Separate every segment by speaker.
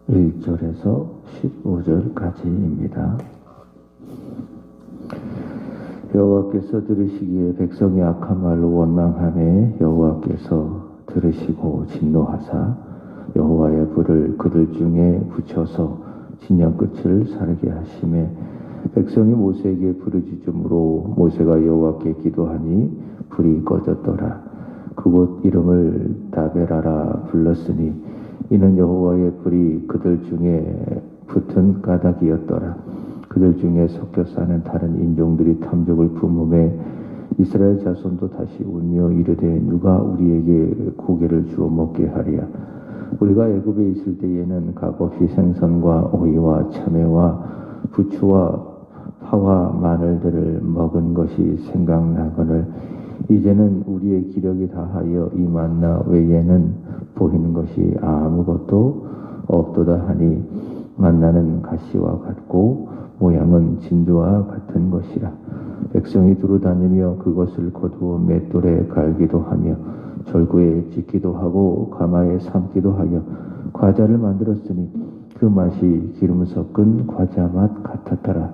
Speaker 1: 1절에서 15절까지입니다. 여호와께서 들으시기에 백성이 악한 말로 원망하매 여호와께서 들으시고 진노하사 여호와의 불을 그들 중에 붙여서 진영 끝을 사르게 하시매 백성이 모세에게 부르짖음으로 모세가 여호와께 기도하니 불이 꺼졌더라. 그곳 이름을 다베라라 불렀으니 이는 여호와의 불이 그들 중에 붙은 까닭이었더라. 그들 중에 섞여 사는 다른 인종들이 탐욕을 품음에 이스라엘 자손도 다시 울며 이르되 누가 우리에게 고기를 주어 먹게 하랴. 우리가 애굽에 있을 때에는 값없이 생선과 오이와 참외와 부추와 파와 마늘들을 먹은 것이 생각나거늘 이제는 우리의 기력이 다하여 이 만나 외에는 보이는 것이 아무것도 없도다 하니 만나는 가시와 같고 모양은 진주와 같은 것이라. 백성이 두루 다니며 그것을 거두어 맷돌에 갈기도 하며 절구에 찢기도 하고 가마에 삶기도 하여 과자를 만들었으니 그 맛이 기름 섞은 과자 맛 같았더라.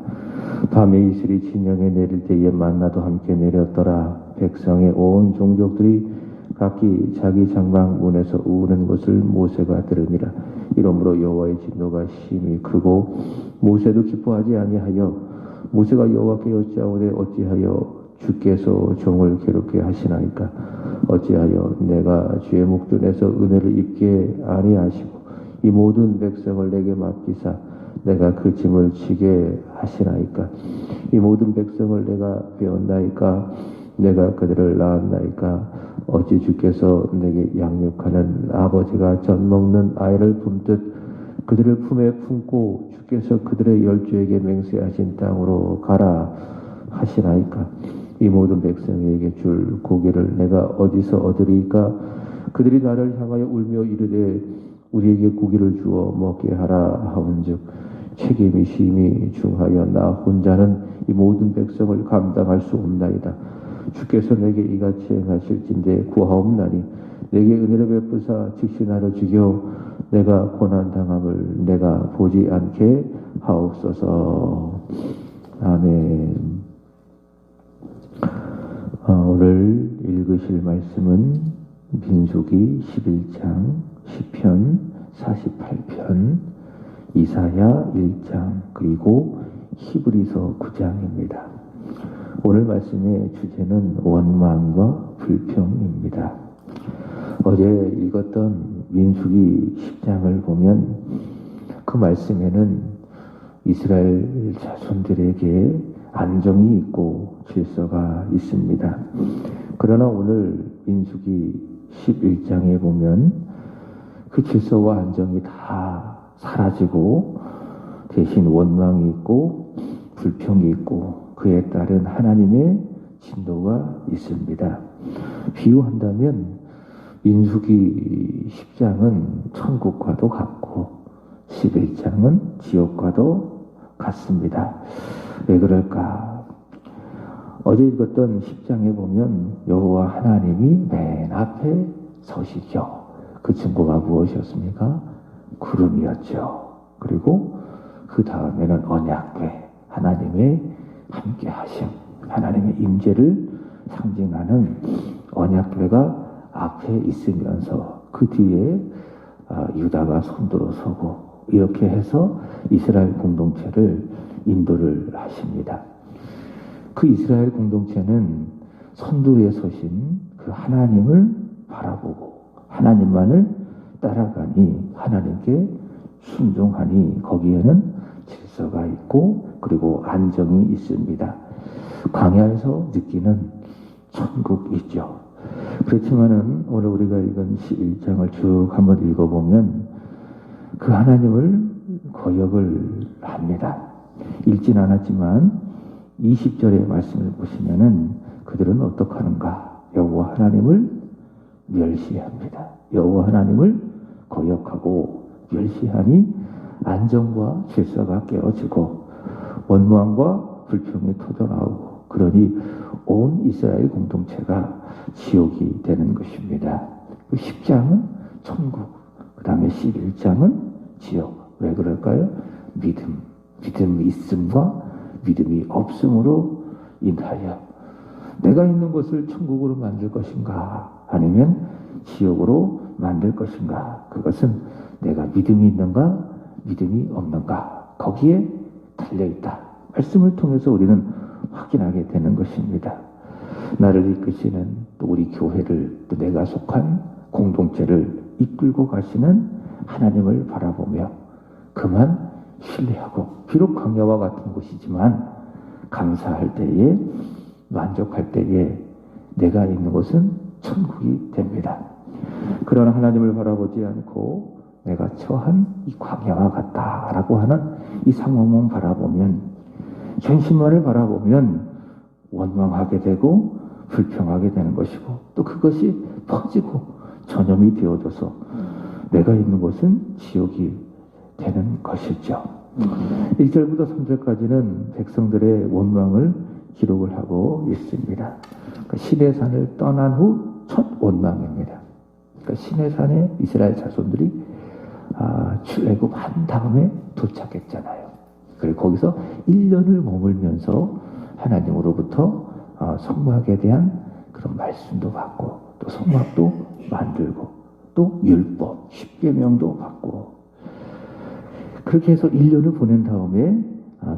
Speaker 1: 밤에 이슬이 진영에 내릴 때에 만나도 함께 내렸더라. 백성의 온 종족들이 각기 자기 장막 문에서 우는 것을 모세가 들으니라. 이러므로 여호와의 진노가 심히 크고 모세도 기뻐하지 아니하여 모세가 여호와께 여짜오되 어찌하여 주께서 종을 괴롭게 하시나이까. 어찌하여 내가 주의 목전에서 은혜를 입게 아니하시고 이 모든 백성을 내게 맡기사 내가 그 짐을 지게 하시나이까. 이 모든 백성을 내가 배웠나이까. 내가 그들을 낳았나이까. 어찌 주께서 내게 양육하는 아버지가 젖 먹는 아이를 품듯 그들을 품에 품고 주께서 그들의 열조에게 맹세하신 땅으로 가라 하시나이까. 이 모든 백성에게 줄 고기를 내가 어디서 얻으리까. 그들이 나를 향하여 울며 이르되 우리에게 고기를 주어 먹게 하라 하온즉 책임이 심히 중하여 나 혼자는 이 모든 백성을 감당할 수 없나이다. 주께서 내게 이같이 행하실진대 구하옵나니 내게 은혜를 베푸사 즉시 나를 죽여 내가 고난당함을 내가 보지 않게 하옵소서. 아멘. 오늘 읽으실 말씀은 민수기 11장, 시편 48편, 이사야 1장, 그리고 히브리서 9장입니다. 오늘 말씀의 주제는 원망과 불평입니다. 어제 읽었던 민수기 10장을 보면 그 말씀에는 이스라엘 자손들에게 안정이 있고 질서가 있습니다. 그러나 오늘 민수기 11장에 보면 그 질서와 안정이 다 사라지고 대신 원망이 있고 불평이 있고 그에 따른 하나님의 진노가 있습니다. 비유한다면 민수기 10장은 천국과도 같고 11장은 지옥과도 같습니다. 왜 그럴까? 어제 읽었던 10장에 보면 여호와 하나님이 맨 앞에 서시죠. 그 증거가 무엇이었습니까? 구름이었죠. 그리고 그 다음에는 언약궤, 하나님의 함께 하심, 하나님의 임재를 상징하는 언약궤가 앞에 있으면서 그 뒤에 유다가 손들어 서고 이렇게 해서 이스라엘 공동체를 인도를 하십니다. 그 이스라엘 공동체는 선두에 서신 그 하나님을 바라보고 하나님만을 따라가니 하나님께 순종하니 거기에는 질서가 있고 그리고 안정이 있습니다. 광야에서 느끼는 천국이죠. 그렇지만은 오늘 우리가 읽은 11장을 쭉 한번 읽어보면 그 하나님을 거역을 합니다. 읽진 않았지만 20절의 말씀을 보시면은 그들은 어떻게 하는가? 여호와 하나님을 멸시합니다. 여호와 하나님을 거역하고 멸시하니 안정과 질서가 깨어지고 원망과 불평이 터져나오고 그러니 온 이스라엘 공동체가 지옥이 되는 것입니다. 10장은 천국, 그 다음에 11장은 지옥. 왜 그럴까요? 믿음이 있음과 믿음이 없음으로 인하여 내가 있는 곳을 천국으로 만들 것인가 아니면 지옥으로 만들 것인가, 그것은 내가 믿음이 있는가 믿음이 없는가 거기에 달려있다. 말씀을 통해서 우리는 확인하게 되는 것입니다. 나를 이끄시는 또 우리 교회를 또 내가 속한 공동체를 이끌고 가시는 하나님을 바라보며 그만 신뢰하고, 비록 광야와 같은 곳이지만 감사할 때에, 만족할 때에 내가 있는 곳은 천국이 됩니다. 그러나 하나님을 바라보지 않고 내가 처한 이 광야와 같다라고 하는 이 상황만 바라보면, 현실만을 바라보면 원망하게 되고 불평하게 되는 것이고, 또 그것이 퍼지고 전염이 되어져서 내가 있는 곳은 지옥이 되는 것이죠. 1절부터 3절까지는 백성들의 원망을 기록을 하고 있습니다. 그러니까 시내산을 떠난 후 첫 원망입니다. 그러니까 시내산에 이스라엘 자손들이 출애굽한 다음에 도착했잖아요. 그리고 거기서 1년을 머물면서 하나님으로부터 성막에 대한 그런 말씀도 받고, 또 성막도 만들고, 또 율법, 십계명도 받고, 그렇게 해서 1년을 보낸 다음에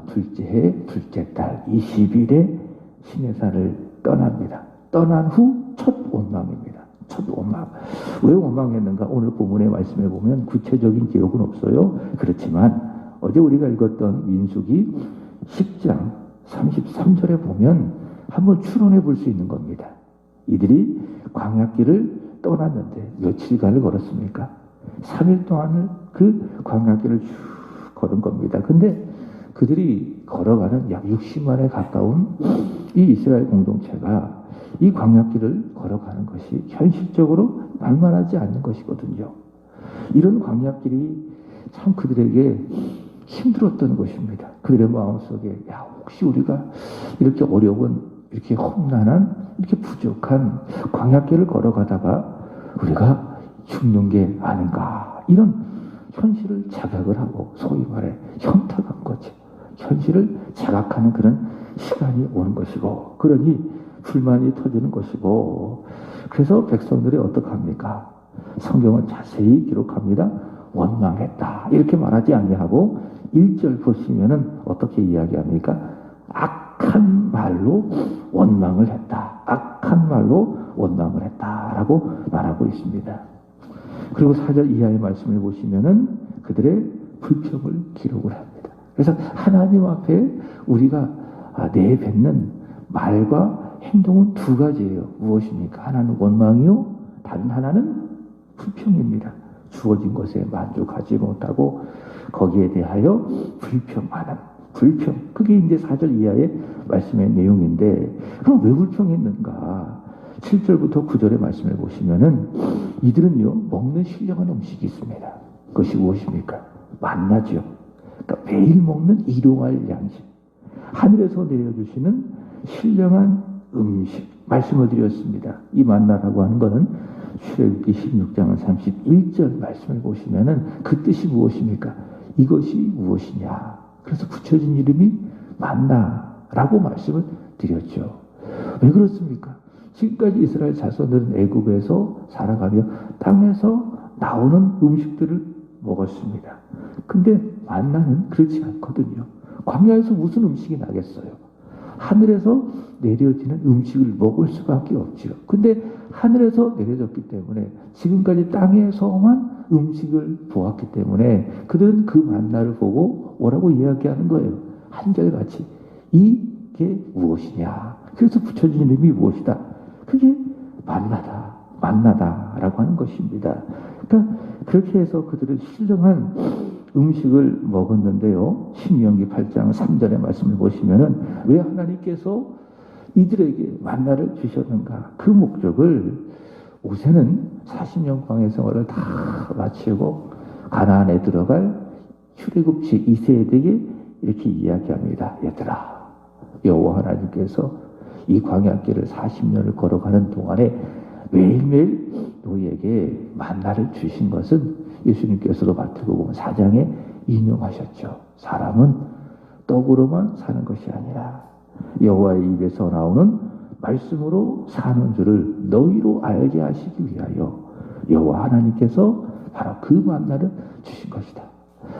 Speaker 1: 둘째 해, 둘째 달 20일에 시내산을 떠납니다. 떠난 후 첫 원망입니다. 첫 원망. 왜 원망했는가? 오늘 본문의 말씀에 보면 구체적인 기록은 없어요. 그렇지만 어제 우리가 읽었던 민수기 10장 33절에 보면 한번 추론해 볼 수 있는 겁니다. 이들이 광야길을 떠났는데 며칠간을 걸었습니까? 3일 동안을 그 광야길을 쭉 걸은 겁니다. 근데 그들이 걸어가는 약 60만에 가까운 이 이스라엘 공동체가 이 광야길을 걸어가는 것이 현실적으로 만만하지 않는 것이거든요. 이런 광야길이 참 그들에게 힘들었던 것입니다. 그들의 마음속에, 혹시 우리가 이렇게 어려운, 이렇게 험난한, 이렇게 부족한 광야길을 걸어가다가 우리가 죽는 게 아닌가, 이런 현실을 자각을 하고, 소위 말해 현타한 거죠. 현실을 자각하는 그런 시간이 오는 것이고, 그러니 불만이 터지는 것이고, 그래서 백성들이 어떻게 합니까? 성경은 자세히 기록합니다. 원망했다, 이렇게 말하지 아니하고 1절 보시면은 어떻게 이야기합니까? 악한 말로 원망을 했다. 악한 말로 원망을 했다라고 말하고 있습니다. 그리고 4절 이하의 말씀을 보시면은 그들의 불평을 기록을 합니다. 그래서 하나님 앞에 우리가 내뱉는 말과 행동은 두 가지예요. 무엇입니까? 하나는 원망이요, 다른 하나는 불평입니다. 주어진 것에 만족하지 못하고 거기에 대하여 불평하는, 불평. 그게 이제 4절 이하의 말씀의 내용인데, 그럼 왜 불평했는가? 7절부터 9절의 말씀을 보시면은 이들은요, 먹는 신령한 음식이 있습니다. 그것이 무엇입니까? 만나죠. 그러니까 매일 먹는 일용할 양식, 하늘에서 내려주시는 신령한 음식, 말씀을 드렸습니다. 이 만나라고 하는 것은 출애굽기 16장 31절 말씀을 보시면은 그 뜻이 무엇입니까? 이것이 무엇이냐? 그래서 붙여진 이름이 만나라고 말씀을 드렸죠. 왜 그렇습니까? 지금까지 이스라엘 자손들은 애굽에서 살아가며 땅에서 나오는 음식들을 먹었습니다. 근데 만나는 그렇지 않거든요. 광야에서 무슨 음식이 나겠어요? 하늘에서 내려지는 음식을 먹을 수밖에 없지요. 근데 하늘에서 내려졌기 때문에, 지금까지 땅에서만 음식을 보았기 때문에 그들은 그 만나를 보고 뭐라고 이야기하는 거예요? 한결같이 이게 무엇이냐? 그래서 붙여진 이름이 무엇이다? 그게 만나다, 만나다라고 하는 것입니다. 그러니까 그렇게 해서 그들은 신령한 음식을 먹었는데요. 신명기 8장 3절의 말씀을 보시면은 왜 하나님께서 이들에게 만나를 주셨는가? 그 목적을 모세는 40년 광야 생활을 다 마치고 가나안에 들어갈 출애굽시 2세에게 이렇게 이야기합니다. 얘들아, 여호와 하나님께서 이 광야길을 40년을 걸어가는 동안에 매일매일 너희에게 만나를 주신 것은 예수님께서도 마태복음 4장에 인용하셨죠. 사람은 떡으로만 사는 것이 아니라 여호와의 입에서 나오는 말씀으로 사는 줄을 너희로 알게 하시기 위하여 여호와 하나님께서 바로 그 만나를 주신 것이다.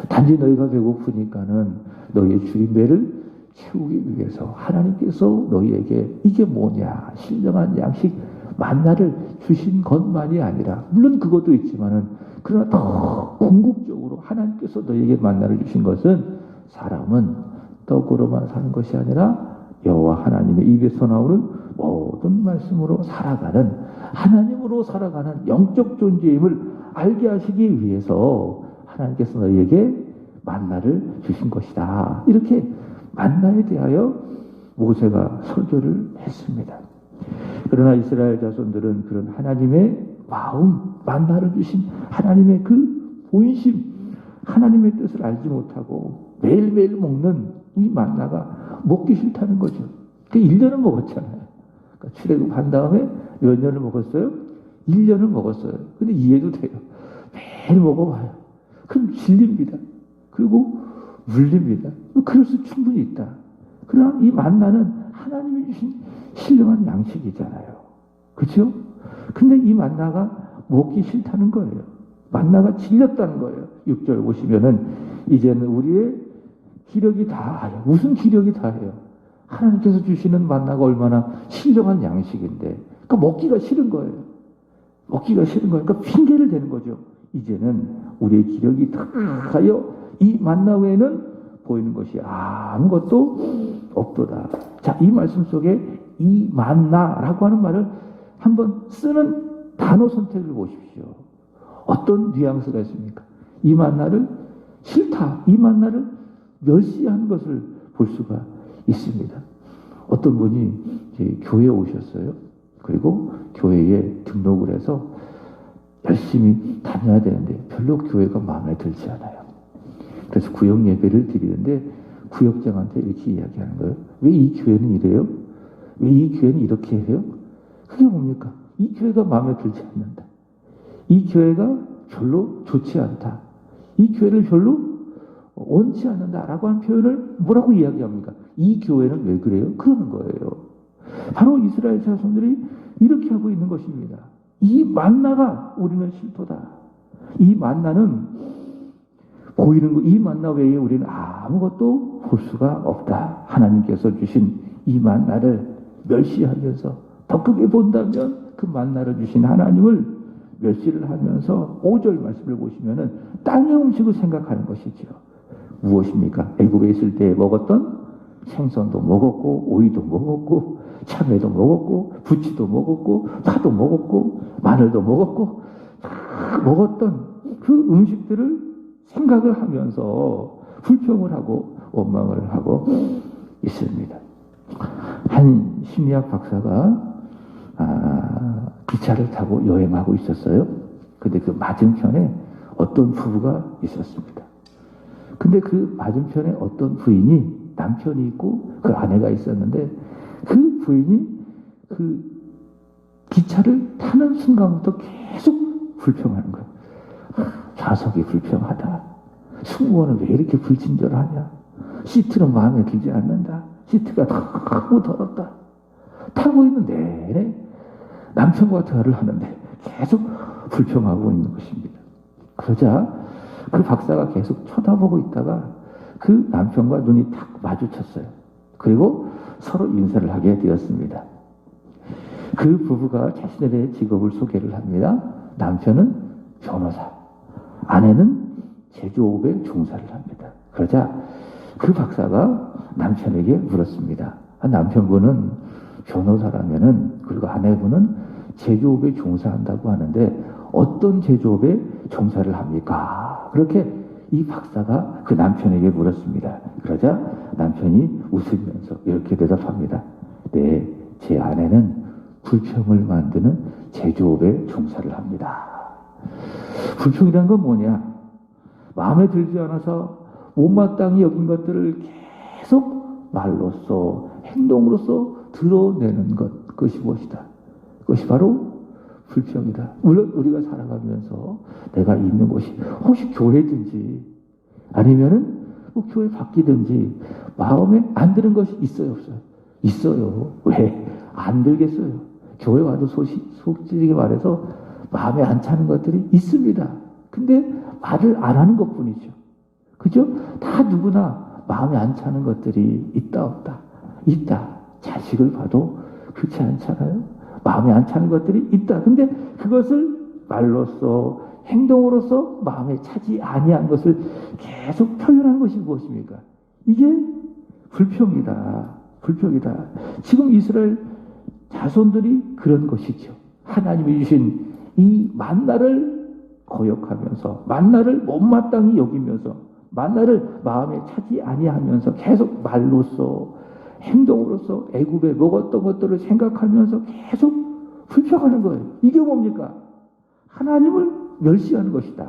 Speaker 1: 단지 너희가 배고프니까는 너희의 주인 배를 채우기 위해서 하나님께서 너희에게 이게 뭐냐 신령한 양식 만나를 주신 것만이 아니라 물론 그것도 있지만은 그러나 더 궁극적으로 하나님께서 너희에게 만나를 주신 것은 사람은 떡으로만 사는 것이 아니라 여호와 하나님의 입에서 나오는 모든 말씀으로 살아가는 하나님으로 살아가는 영적 존재임을 알게 하시기 위해서 하나님께서 너희에게 만나를 주신 것이다. 이렇게 만나에 대하여 모세가 설교를 했습니다. 그러나 이스라엘 자손들은 그런 하나님의 마음, 만나를 주신 하나님의 그 본심, 하나님의 뜻을 알지 못하고 매일매일 먹는 이 만나가 먹기 싫다는 거죠. 그 1년을 먹었잖아요. 그러니까 출애굽한 다음에 몇 년을 먹었어요? 1년을 먹었어요. 근데 이해도 돼요. 매일 먹어봐요. 그럼 질립니다. 그리고 물립니다. 그럴 수 충분히 있다. 그러나 이 만나는 하나님이 주신 신령한 양식이잖아요. 그렇죠? 근데 이 만나가 먹기 싫다는 거예요. 만나가 질렸다는 거예요. 6절 보시면은 이제는 우리의 기력이 다해요. 무슨 기력이 다해요? 하나님께서 주시는 만나가 얼마나 신령한 양식인데 그러니까 먹기가 싫은 거예요. 먹기가 싫은 거예요. 그러니까 핑계를 대는 거죠. 이제는 우리의 기력이 다하여 이 만나 외에는 보이는 것이 아무것도 없도다. 자, 이 말씀 속에 이 만나라고 하는 말을 한번 쓰는 단어 선택을 보십시오. 어떤 뉘앙스가 있습니까? 이 만나를 싫다. 이 만나를 멸시하는 것을 볼 수가 있습니다. 어떤 분이 이제 교회에 오셨어요. 그리고 교회에 등록을 해서 열심히 다녀야 되는데 별로 교회가 마음에 들지 않아요. 그래서 구역 예배를 드리는데 구역장한테 이렇게 이야기하는 거예요. 왜 이 교회는 이래요? 왜 이 교회는 이렇게 해요? 그게 뭡니까? 이 교회가 마음에 들지 않는다. 이 교회가 별로 좋지 않다. 이 교회를 별로 원치 않는다라고 하는 표현을 뭐라고 이야기합니까? 이 교회는 왜 그래요? 그러는 거예요. 바로 이스라엘 자손들이 이렇게 하고 있는 것입니다. 이 만나가 우리는 싫도다. 이 만나는 보이는 거, 이 만나 외에 우리는 아무것도 볼 수가 없다. 하나님께서 주신 이 만나를 멸시하면서 더 크게 본다면 그 만나를 주신 하나님을 멸시를 하면서 5절 말씀을 보시면은 땅의 음식을 생각하는 것이지요. 무엇입니까? 애굽에 있을 때 먹었던 생선도 먹었고 오이도 먹었고 참외도 먹었고 부치도 먹었고 파도 먹었고 마늘도 먹었고 먹었던 그 음식들을 생각을 하면서 불평을 하고 원망을 하고 있습니다. 한 심리학 박사가 기차를 타고 여행하고 있었어요. 근데 그 맞은편에 어떤 부부가 있었습니다. 근데 그 맞은편에 어떤 부인이 남편이 있고 그 아내가 있었는데 그 부인이 그 기차를 타는 순간부터 계속 불평하는 거예요. 좌석이 불평하다. 승무원은 왜 이렇게 불친절하냐. 시트는 마음에 들지 않는다. 시트가 너무 더럽다. 타고 있는 내내 남편과 대화를 하는데 계속 불평하고 있는 것입니다. 그러자 그 박사가 계속 쳐다보고 있다가 그 남편과 눈이 탁 마주쳤어요. 그리고 서로 인사를 하게 되었습니다. 그 부부가 자신의 직업을 소개를 합니다. 남편은 변호사, 아내는 제조업에 종사를 합니다. 그러자 그 박사가 남편에게 물었습니다. 남편분은 변호사라면은 그리고 아내분은 제조업에 종사한다고 하는데 어떤 제조업에 종사를 합니까? 그렇게 이 박사가 그 남편에게 물었습니다. 그러자 남편이 웃으면서 이렇게 대답합니다. 네, 제 아내는 불평을 만드는 제조업에 종사를 합니다. 불평이란 건 뭐냐? 마음에 들지 않아서 못마땅히 여긴 것들을 계속 말로써 행동으로써 드러내는 것, 그것이 무엇이다? 그것이 바로 불평이다. 물론 우리가 살아가면서 내가 있는 곳이 혹시 교회든지 아니면은 뭐 교회 바뀌든지 마음에 안 드는 것이 있어요, 없어요? 있어요. 왜? 안 들겠어요. 교회 와도 솔직히 말해서 마음에 안 차는 것들이 있습니다. 근데 말을 안 하는 것 뿐이죠. 그죠? 다 누구나 마음에 안 차는 것들이 있다, 없다? 있다. 자식을 봐도 그렇지 않잖아요? 마음에 안 차는 것들이 있다. 근데 그것을 말로써, 행동으로서 마음에 차지 아니한 것을 계속 표현하는 것이 무엇입니까? 이게 불평이다. 불평이다. 지금 이스라엘 자손들이 그런 것이죠. 하나님이 주신 이 만나를 거역하면서, 만나를 못마땅히 여기면서, 만나를 마음에 차지 아니하면서 계속 말로써, 행동으로서 애굽에 먹었던 것들을 생각하면서 계속 불평하는 거예요. 이게 뭡니까? 하나님을 멸시하는 것이다.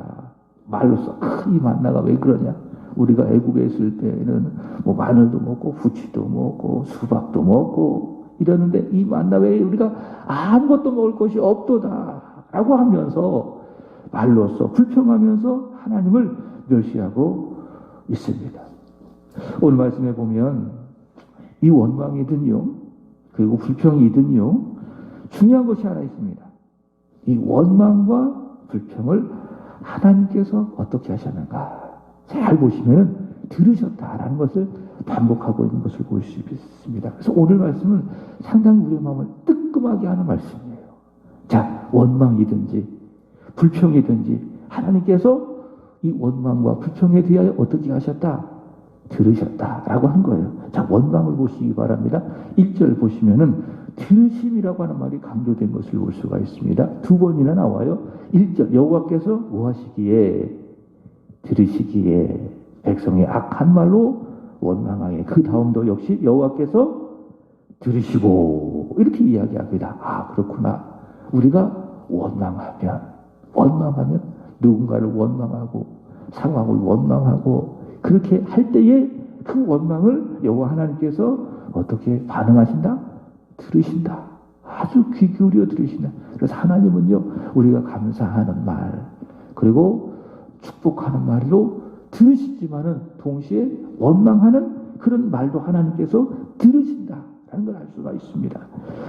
Speaker 1: 말로써 이 만나가 왜 그러냐? 우리가 애굽에 있을 때는 뭐 마늘도 먹고 후치도 먹고 수박도 먹고 이러는데 이 만나 외에 우리가 아무것도 먹을 것이 없도다 라고 하면서 말로써 불평하면서 하나님을 멸시하고 있습니다. 오늘 말씀에 보면 이 원망이든요 그리고 불평이든요 중요한 것이 하나 있습니다. 이 원망과 불평을 하나님께서 어떻게 하셨는가 잘 보시면 들으셨다라는 것을 반복하고 있는 것을 볼 수 있습니다. 그래서 오늘 말씀은 상당히 우리의 마음을 뜨끔하게 하는 말씀이에요. 자, 원망이든지 불평이든지 하나님께서 이 원망과 불평에 대하여 어떻게 하셨다? 들으셨다라고 한 거예요. 자, 원망을 보시기 바랍니다. 1절 보시면은 들으심이라고 하는 말이 강조된 것을 볼 수가 있습니다. 두 번이나 나와요. 1절 여호와께서 뭐 하시기에 들으시기에 백성의 악한 말로 원망하게 그 다음도 역시 여호와께서 들으시고 이렇게 이야기합니다. 아 그렇구나. 우리가 원망하면 누군가를 원망하고 상황을 원망하고 그렇게 할 때에 그 원망을 여호와 하나님께서 어떻게 반응하신다? 들으신다. 아주 귀 기울여 들으신다. 그래서 하나님은요 우리가 감사하는 말 그리고 축복하는 말로 들으시지만은 동시에 원망하는 그런 말도 하나님께서 들으신다라는 걸 알 수가 있습니다.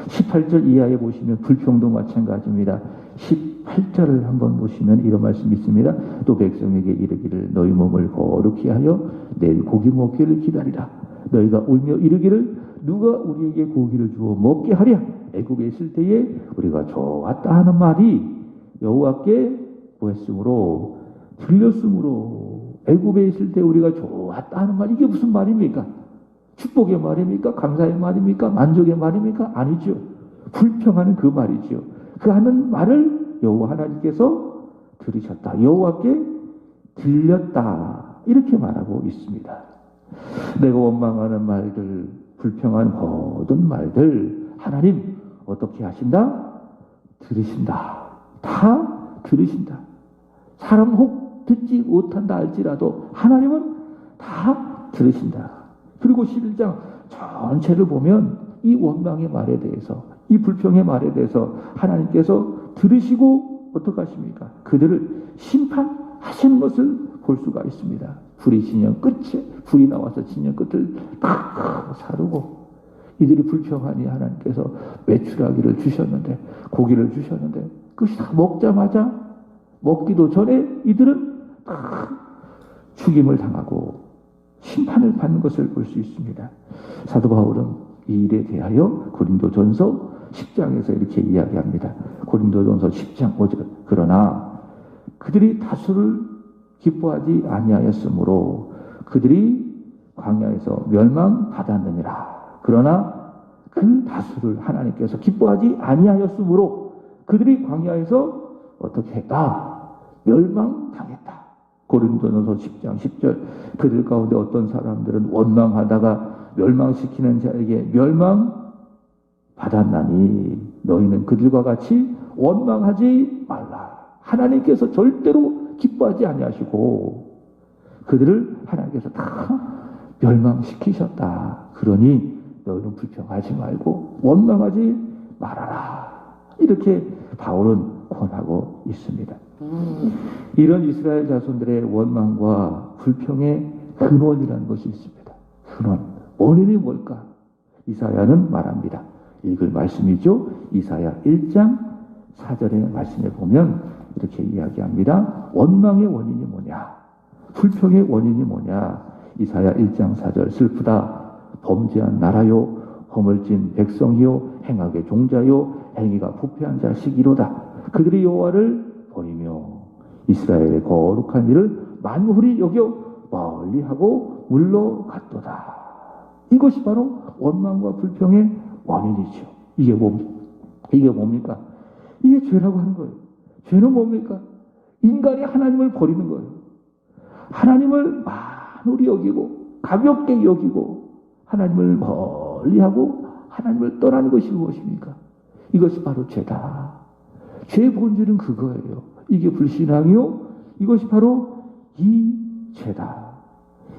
Speaker 1: 18절 이하에 보시면 불평도 마찬가지입니다. 18절을 한번 보시면 이런 말씀이 있습니다. 또 백성에게 이르기를 너희 몸을 거룩히 하여 내일 고기 먹기를 기다리라. 너희가 울며 이르기를 누가 우리에게 고기를 주어 먹게 하랴. 애굽에 있을 때에 우리가 좋았다 하는 말이 여호와께 뭐했으므로 들렸으므로 애굽에 있을 때 우리가 좋았다 하는 말 이게 무슨 말입니까? 축복의 말입니까? 감사의 말입니까? 만족의 말입니까? 아니죠. 불평하는 그 말이죠. 그 하는 말을 여호와 하나님께서 들으셨다. 여호와께 들렸다. 이렇게 말하고 있습니다. 내가 원망하는 말들, 불평한 모든 말들 하나님 어떻게 하신다? 들으신다. 다 들으신다. 사람 혹 듣지 못한다 할지라도 하나님은 다 들으신다. 그리고 11장 전체를 보면 이 원망의 말에 대해서 이 불평의 말에 대해서 하나님께서 들으시고 어떻게 하십니까? 그들을 심판하시는 것을 볼 수가 있습니다. 불이 나와서 진영 끝을 다 사르고 이들이 불평하니 하나님께서 메추라기를 주셨는데 고기를 주셨는데 그것이 다 먹자마자 먹기도 전에 이들은 다 죽임을 당하고 심판을 받는 것을 볼 수 있습니다. 사도 바울은 이 일에 대하여 고린도전서 10장에서 이렇게 이야기합니다. 고린도전서 10장 5절 그러나 그들이 다수를 기뻐하지 아니하였으므로 그들이 광야에서 멸망받았느니라. 그러나 그 다수를 하나님께서 기뻐하지 아니하였으므로 그들이 광야에서 어떻게 했다? 멸망당했다. 고린도전서 10장 10절 그들 가운데 어떤 사람들은 원망하다가 멸망시키는 자에게 멸망받았나니 너희는 그들과 같이 원망하지 말라. 하나님께서 절대로 기뻐하지 아니하시고 그들을 하나님께서 다 멸망시키셨다. 그러니 너희는 불평하지 말고 원망하지 말아라. 이렇게 바울은 권하고 있습니다. 이런 이스라엘 자손들의 원망과 불평의 근원이라는 것이 있습니다. 근원. 원인이 뭘까? 이사야는 말합니다. 읽을 말씀이죠. 이사야 1장 4절의 말씀에 보면 이렇게 이야기합니다. 원망의 원인이 뭐냐? 불평의 원인이 뭐냐? 이사야 1장 4절 슬프다. 범죄한 나라요. 허물진 백성이요. 행악의 종자요. 행위가 부패한 자식이로다. 그들이 여호와를 버리며 이스라엘의 거룩한 일을 만홀히 여겨 멀리하고 물러갔도다. 이것이 바로 원망과 불평의 원인이죠. 이게 뭡니까? 이게 죄라고 하는 거예요. 죄는 뭡니까? 인간이 하나님을 버리는 거예요. 하나님을 만홀히 여기고 가볍게 여기고 하나님을 멀리하고 하나님을 떠나는 것이 무엇입니까? 이것이 바로 죄다. 죄의 본질은 그거예요. 이게 불신앙이요. 이것이 바로 이 죄다.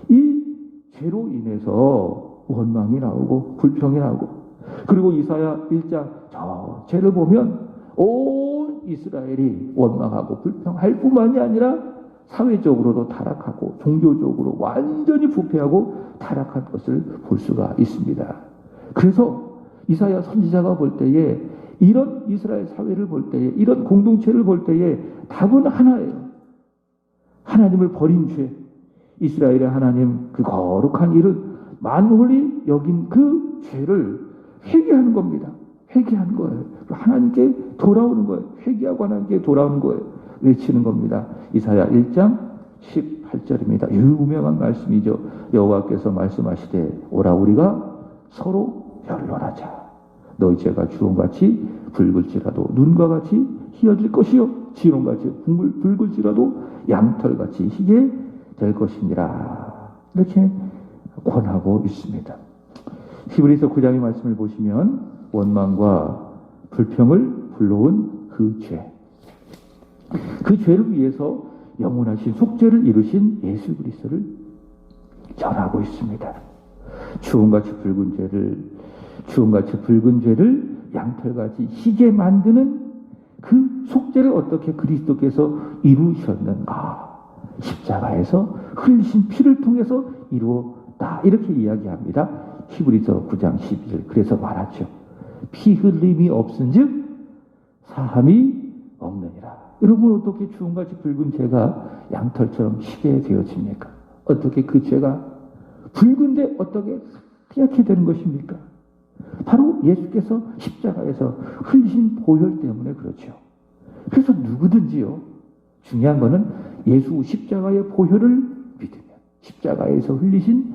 Speaker 1: 이 죄로 인해서 원망이 나오고 불평이 나오고, 그리고 이사야 1장 저 죄를 보면 온 이스라엘이 원망하고 불평할 뿐만이 아니라 사회적으로도 타락하고 종교적으로 완전히 부패하고 타락한 것을 볼 수가 있습니다. 그래서 이사야 선지자가 볼 때에 이런 이스라엘 사회를 볼 때에 이런 공동체를 볼 때에 답은 하나예요. 하나님을 버린 죄, 이스라엘의 하나님 그 거룩한 일을 만홀히 여긴 그 죄를 회개하는 겁니다. 회개하는 거예요. 하나님께 돌아오는 거예요. 회개하고 하나님께 돌아오는 거예요. 외치는 겁니다. 이사야 1장 18절입니다. 유명한 말씀이죠. 여호와께서 말씀하시되 오라 우리가 서로 변론하자. 너희 죄가 주홍같이 붉을지라도 눈과 같이 희어질 것이요 지롱같이 붉을지라도 양털같이 희게 될 것이니라. 이렇게 권하고 있습니다. 히브리서 9장의 말씀을 보시면 원망과 불평을 불러온 그 죄, 그 죄를 위해서 영원하신 속죄를 이루신 예수 그리스도를 전하고 있습니다. 주홍같이 붉은 죄를 양털같이 희게 만드는 그 속죄를 어떻게 그리스도께서 이루셨는가? 십자가에서 흘리신 피를 통해서 이루었다. 이렇게 이야기합니다. 히브리서 9장 12절. 그래서 말하죠. 피 흘림이 없은즉 사함이 없느니라. 여러분, 어떻게 주홍같이 붉은 죄가 양털처럼 희게 되어집니까? 어떻게 그 죄가 붉은데 어떻게 하얗게 되는 것입니까? 바로 예수께서 십자가에서 흘리신 보혈 때문에 그렇죠. 그래서 누구든지요, 중요한 것은 예수 십자가의 보혈을 믿으면, 십자가에서 흘리신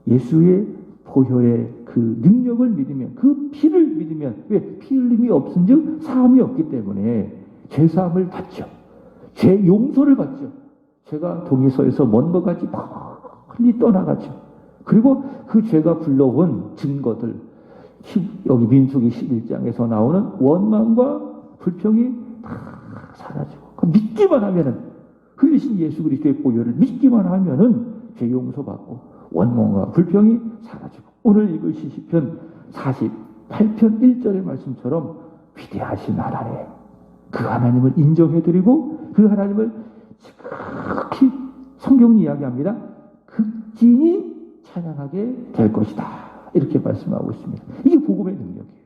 Speaker 1: 예수의 보혈의 그 능력을 믿으면, 그 피를 믿으면, 왜? 피 흘림이 없은즉 사함이 없기 때문에 죄사함을 받죠. 죄 용서를 받죠. 죄가 동의서에서 먼 것 같이 멀리 떠나가죠. 그리고 그 죄가 불러온 증거들, 여기 민수기 11장에서 나오는 원망과 불평이 다 사라지고, 믿기만 하면은, 흘리신 예수 그리스도의 보혈을 믿기만 하면은 죄 용서받고 원망과 불평이 사라지고, 오늘 읽을 시편 48편 1절의 말씀처럼 위대하신 하나님, 그 하나님을 인정해드리고 그 하나님을 지극히 성경이 이야기합니다. 극진히 찬양하게 될 것이다. 이렇게 말씀하고 있습니다. 이게 복음의 능력이에요.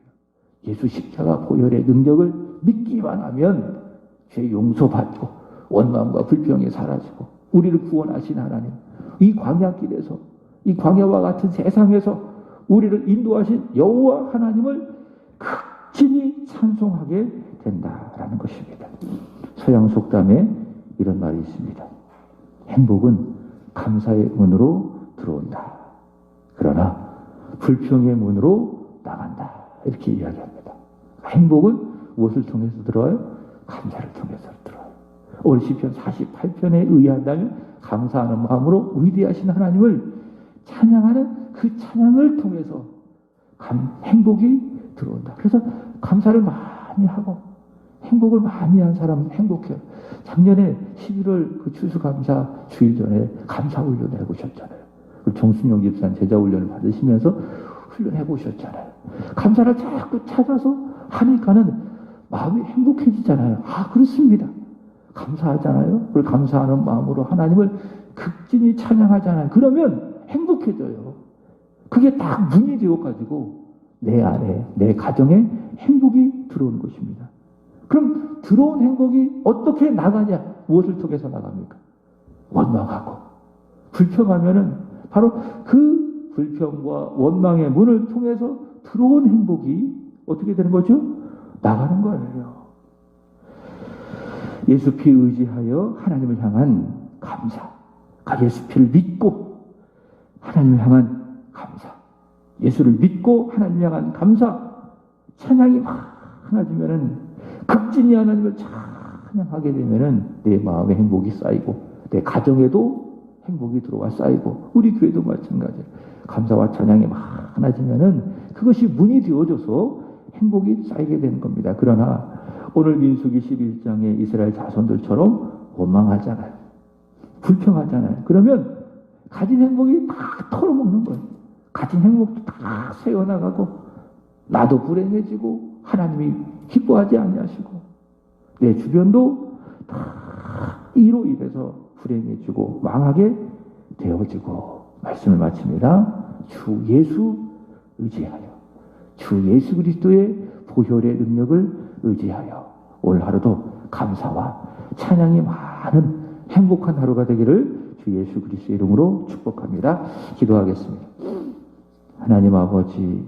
Speaker 1: 예수 십자가 보혈의 능력을 믿기만 하면 죄 용서받고 원망과 불평이 사라지고 우리를 구원하신 하나님, 이 광야길에서, 이 광야와 같은 세상에서 우리를 인도하신 여호와 하나님을 극진히 찬송하게 된다라는 것입니다. 서양 속담에 이런 말이 있습니다. 행복은 감사의 문으로 들어온다. 그러나 불평의 문으로 나간다. 이렇게 이야기합니다. 행복은 무엇을 통해서 들어와요? 감사를 통해서 들어와요. 오늘 시편 48편에 의한다면 감사하는 마음으로 위대하신 하나님을 찬양하는 그 찬양을 통해서 행복이 들어온다. 그래서 감사를 많이 하고 행복을 많이 한 사람은 행복해요. 작년에 11월 그 추수감사 주일 전에 감사훈련 해보셨잖아요. 정순영 집사님 제자훈련을 받으시면서 훈련해 보셨잖아요. 감사를 자꾸 찾아서 하니까는 마음이 행복해지잖아요. 아, 그렇습니다. 감사하잖아요. 그걸 감사하는 마음으로 하나님을 극진히 찬양하잖아요. 그러면 행복해져요. 그게 딱 문이 되어가지고 내 안에, 내 가정에 행복이 들어오는 것입니다. 그럼 들어온 행복이 어떻게 나가냐? 무엇을 통해서 나갑니까? 원망하고 불평하면은 바로 그 불평과 원망의 문을 통해서 들어온 행복이 어떻게 되는 거죠? 나가는 거예요. 예수 피 의지하여 하나님을 향한 감사. 예수 피를 믿고 하나님을 향한 감사. 예수를 믿고 하나님을 향한 감사. 찬양이 많아지면은, 극진히 하나님을 찬양하게 되면은 내 마음에 행복이 쌓이고 내 가정에도 행복이 들어와 쌓이고 우리 교회도 마찬가지예요. 감사와 찬양이 많아지면은 그것이 문이 되어져서 행복이 쌓이게 되는 겁니다. 그러나 오늘 민수기 11장의 이스라엘 자손들처럼 원망하잖아요. 불평하잖아요. 그러면 가진 행복이 다 털어먹는 거예요. 가진 행복도 다 새어나가고 나도 불행해지고 하나님이 기뻐하지 아니하시고 내 주변도 다 이로 인해서 불행해지고 망하게 되어지고 말씀을 마칩니다. 주 예수 의지하여 주 예수 그리스도의 보혈의 능력을 의지하여 오늘 하루도 감사와 찬양이 많은 행복한 하루가 되기를 주 예수 그리스도의 이름으로 축복합니다. 기도하겠습니다. 하나님 아버지